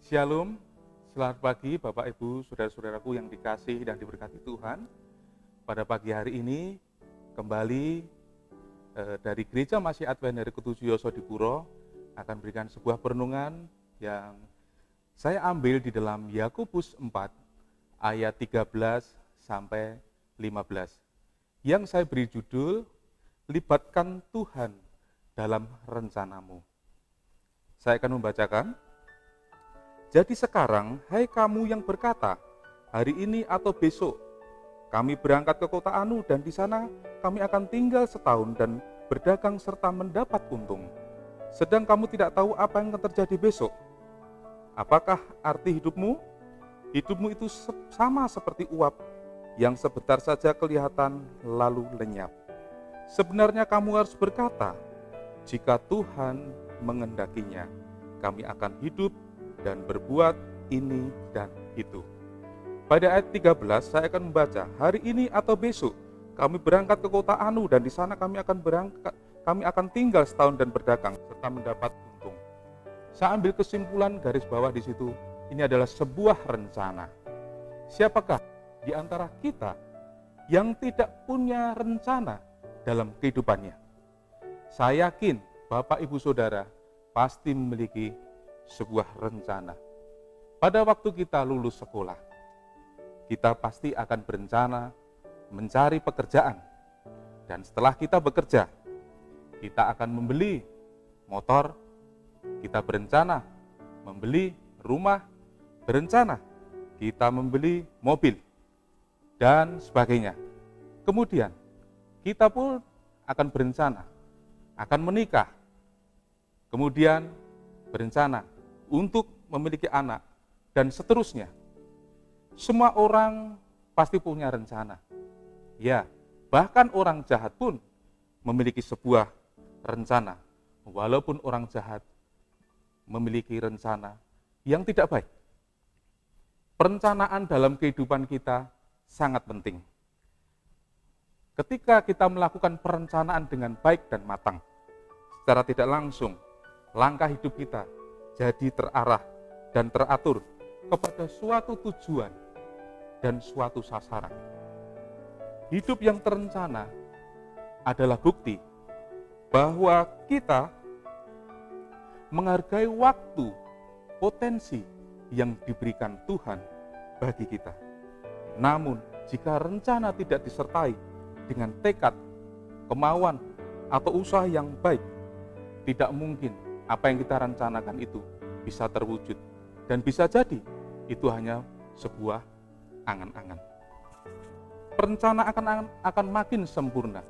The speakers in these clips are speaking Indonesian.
Shalom, selamat pagi Bapak Ibu, saudara-saudaraku yang dikasihi dan diberkati Tuhan. Pada pagi hari ini kembali dari Gereja Masih Advent dari Kutujuyoso di Puro akan berikan sebuah perenungan yang saya ambil di dalam Yakobus 4 ayat 13 sampai 15. Yang saya beri judul, Libatkan Tuhan dalam rencanamu. Saya akan membacakan. Jadi sekarang, hai kamu yang berkata, hari ini atau besok, kami berangkat ke kota Anu dan di sana kami akan tinggal setahun dan berdagang serta mendapat untung. Sedang kamu tidak tahu apa yang akan terjadi besok. Apakah arti hidupmu? Hidupmu itu sama seperti uap yang sebentar saja kelihatan lalu lenyap. Sebenarnya kamu harus berkata, jika Tuhan mengendakinya, kami akan hidup dan berbuat ini dan itu. Pada ayat 13 saya akan membaca, hari ini atau besok kami berangkat ke kota Anu dan di sana kami akan tinggal setahun dan berdagang serta mendapat untung. Saya ambil kesimpulan garis bawah di situ, ini adalah sebuah rencana. Siapakah di antara kita yang tidak punya rencana dalam kehidupannya? Saya yakin Bapak Ibu Saudara pasti memiliki sebuah rencana. Pada waktu kita lulus sekolah, kita pasti akan berencana mencari pekerjaan. Dan setelah kita bekerja, kita akan membeli motor, kita berencana membeli rumah, berencana kita membeli mobil, dan sebagainya. Kemudian, kita pun akan berencana, akan menikah, kemudian berencana untuk memiliki anak, dan seterusnya. Semua orang pasti punya rencana. Ya, bahkan orang jahat pun memiliki sebuah rencana, walaupun orang jahat memiliki rencana yang tidak baik. Perencanaan dalam kehidupan kita sangat penting. Ketika kita melakukan perencanaan dengan baik dan matang, secara tidak langsung, langkah hidup kita jadi terarah dan teratur kepada suatu tujuan dan suatu sasaran. Hidup yang terencana adalah bukti bahwa kita menghargai waktu, potensi yang diberikan Tuhan bagi kita. Namun, jika rencana tidak disertai dengan tekad, kemauan, atau usaha yang baik, tidak mungkin apa yang kita rencanakan itu bisa terwujud. Dan bisa jadi itu hanya sebuah angan-angan. Perencanaan akan makin sempurna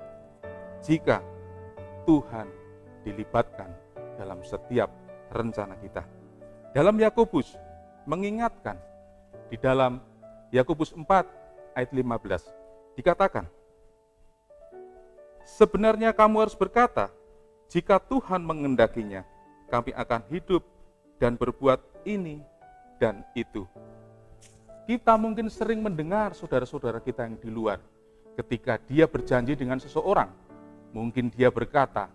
jika Tuhan dilibatkan dalam setiap rencana kita. Dalam Yakobus mengingatkan, di dalam Yakobus 4 ayat 15 dikatakan, sebenarnya kamu harus berkata, jika Tuhan mengendakinya, kami akan hidup dan berbuat ini dan itu. Kita mungkin sering mendengar saudara-saudara kita yang di luar, ketika dia berjanji dengan seseorang, mungkin dia berkata,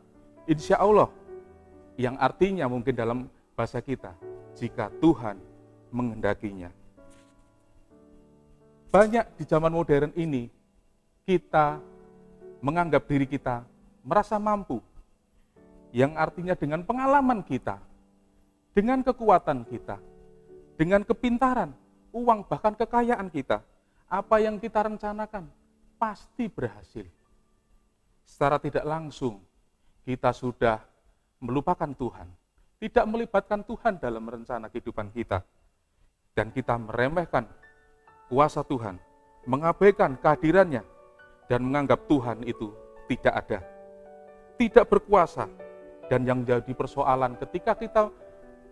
insya Allah, yang artinya mungkin dalam bahasa kita, jika Tuhan mengendakinya. Banyak di zaman modern ini, kita menganggap diri kita merasa mampu, yang artinya dengan pengalaman kita, dengan kekuatan kita, dengan kepintaran, uang, bahkan kekayaan kita, apa yang kita rencanakan pasti berhasil. Secara tidak langsung, kita sudah melupakan Tuhan, tidak melibatkan Tuhan dalam rencana kehidupan kita, dan kita meremehkan kuasa Tuhan, mengabaikan kehadirannya, dan menganggap Tuhan itu tidak ada, tidak berkuasa. Dan yang jadi persoalan ketika kita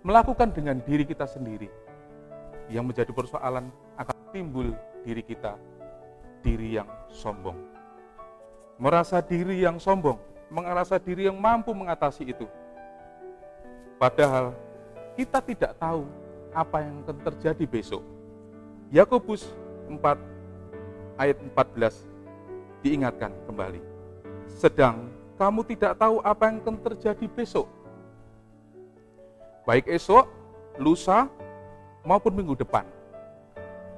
melakukan dengan diri kita sendiri, yang menjadi persoalan akan timbul diri kita, diri yang sombong. Merasa diri yang sombong, merasa diri yang mampu mengatasi itu. Padahal kita tidak tahu apa yang akan terjadi besok. Yakobus 4 ayat 14 diingatkan kembali. Sedang kamu tidak tahu apa yang akan terjadi besok. Baik esok, lusa, maupun minggu depan,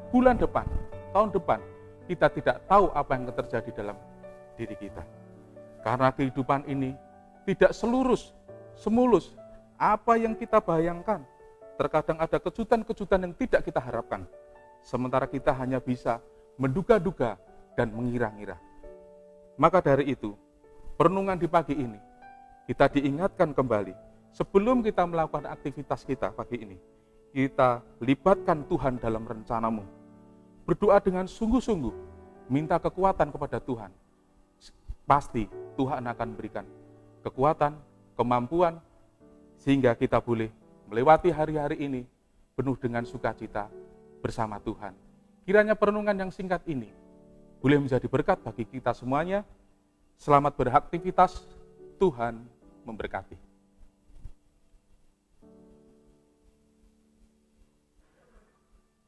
bulan depan, tahun depan, kita tidak tahu apa yang akan terjadi dalam diri kita. Karena kehidupan ini tidak semulus apa yang kita bayangkan. Terkadang ada kejutan-kejutan yang tidak kita harapkan. Sementara kita hanya bisa menduga-duga dan mengira-ngira. Maka dari itu, perenungan di pagi ini, kita diingatkan kembali, sebelum kita melakukan aktivitas kita pagi ini, kita libatkan Tuhan dalam rencanamu. Berdoa dengan sungguh-sungguh, minta kekuatan kepada Tuhan. Pasti Tuhan akan berikan kekuatan, kemampuan, sehingga kita boleh melewati hari-hari ini penuh dengan sukacita bersama Tuhan. Kiranya perenungan yang singkat ini boleh menjadi berkat bagi kita semuanya. Selamat beraktivitas, Tuhan memberkati.